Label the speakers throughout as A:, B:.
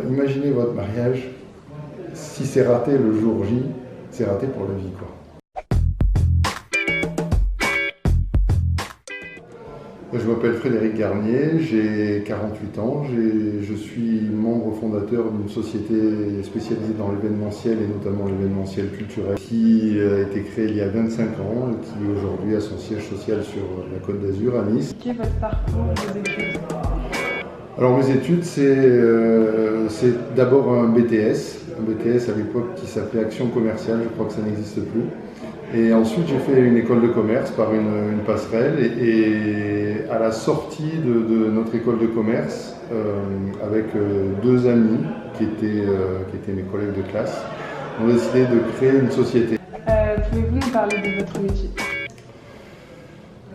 A: imaginez votre mariage, si c'est raté le jour J, c'est raté pour la vie, quoi. Je m'appelle Frédéric Garnier, j'ai 48 ans, je suis membre fondateur d'une société spécialisée dans l'événementiel et notamment l'événementiel culturel qui a été créée il y a 25 ans et qui aujourd'hui a son siège social sur la Côte d'Azur à Nice.
B: Quel est votre parcours, vos études?
A: Alors mes études, c'est d'abord un BTS à l'époque qui s'appelait Action commerciale, je crois que ça n'existe plus. Et ensuite j'ai fait une école de commerce par une passerelle et à la sortie de notre école de commerce, avec deux amis qui étaient mes collègues de classe, on a décidé de créer une société.
B: Pouvez-vous nous parler de votre métier?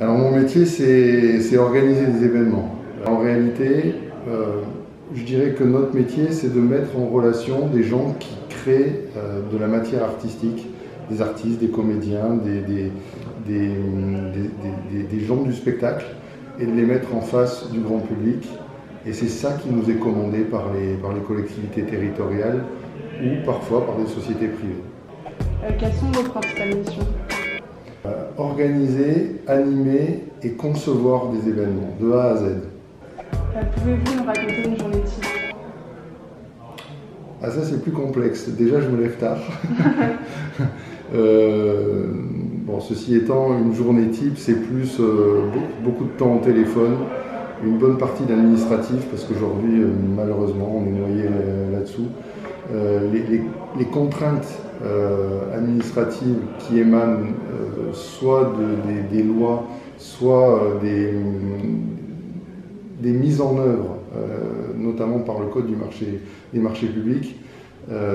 A: Alors mon métier c'est organiser des événements. En réalité, je dirais que notre métier, c'est de mettre en relation des gens qui créent de la matière artistique, des artistes, des comédiens, des gens du spectacle, et de les mettre en face du grand public. Et c'est ça qui nous est commandé par les collectivités territoriales ou parfois par des sociétés privées.
B: Quelles sont vos principales missions?
A: Organiser, animer et concevoir des événements, de A à Z.
B: Pouvez-vous nous raconter une journée type?
A: Ah ça c'est plus complexe. Déjà je me lève tard. Bon, ceci étant, une journée type c'est plus beaucoup de temps au téléphone, une bonne partie d'administratif parce qu'aujourd'hui malheureusement on est noyé là-dessous. Les contraintes administratives qui émanent soit des lois, soit des mises en œuvre, notamment par le Code des marchés publics,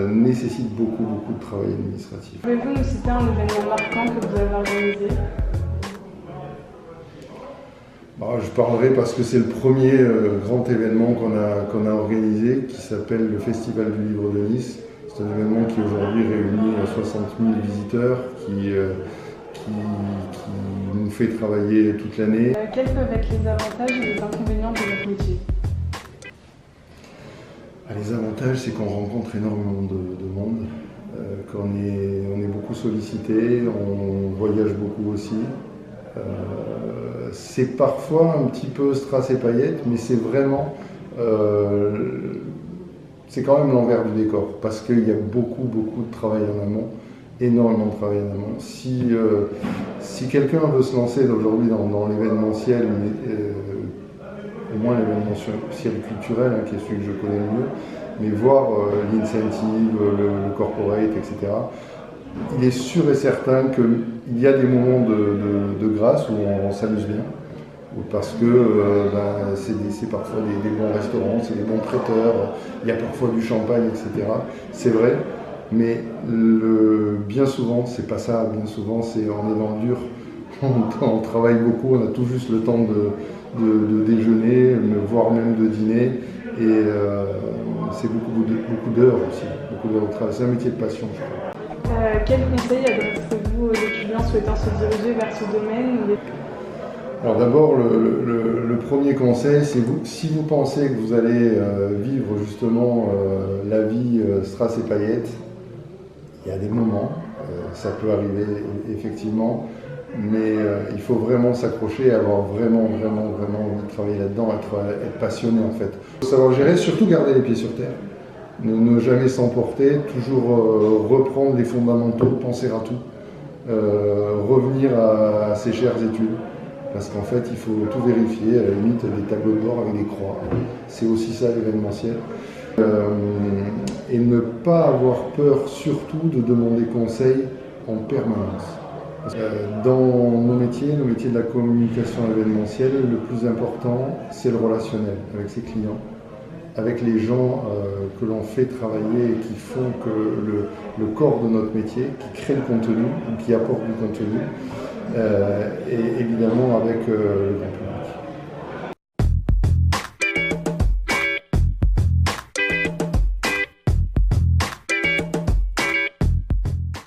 A: nécessitent beaucoup de travail administratif.
B: Pouvez-vous nous citer un événement marquant que vous avez organisé?
A: Je parlerai parce que c'est le premier grand événement qu'on a organisé qui s'appelle le Festival du Livre de Nice. C'est un événement qui aujourd'hui réunit 60 000 visiteurs, qui nous fait travailler toute l'année.
B: Quels peuvent être les avantages et les inconvénients de votre métier?
A: Les avantages, c'est qu'on rencontre énormément de monde, qu'on est beaucoup sollicité, on voyage beaucoup aussi. C'est parfois un petit peu strass et paillettes, mais c'est vraiment, c'est quand même l'envers du décor, parce qu'il y a beaucoup de travail en amont, énormément de travail en amont. Si quelqu'un veut se lancer aujourd'hui dans l'événementiel, au moins l'événementiel culturel, qui est celui que je connais le mieux, mais voir l'incentive, le corporate, etc., il est sûr et certain qu'il y a des moments de grâce où on s'amuse bien, parce que c'est parfois des bons restaurants, c'est des bons traiteurs, il y a parfois du champagne, etc. C'est vrai, mais bien souvent, c'est pas ça, bien souvent, on est dans le dur, on travaille beaucoup, on a tout juste le temps de déjeuner, voire même de dîner, et c'est beaucoup d'heures aussi, beaucoup d'heures de travail. C'est un métier de passion, je crois.
B: Quel conseil adressez-vous aux étudiants souhaitant se diriger vers ce domaine?
A: Alors d'abord, le premier conseil, c'est si vous pensez que vous allez vivre justement la vie strass et paillettes, il y a des moments, ça peut arriver effectivement, mais il faut vraiment s'accrocher, avoir vraiment envie de travailler là-dedans, être passionné en fait. Il faut savoir gérer, surtout garder les pieds sur terre. Ne jamais s'emporter, toujours reprendre les fondamentaux, penser à tout, revenir à ses chères études, parce qu'en fait il faut tout vérifier, à la limite des tableaux de bord avec des croix, c'est aussi ça l'événementiel. Et ne pas avoir peur surtout de demander conseil en permanence. Dans nos métiers de la communication événementielle, le plus important c'est le relationnel avec ses clients, avec les gens que l'on fait travailler et qui font que le corps de notre métier, qui crée le contenu, qui apporte du contenu, et évidemment avec le grand public.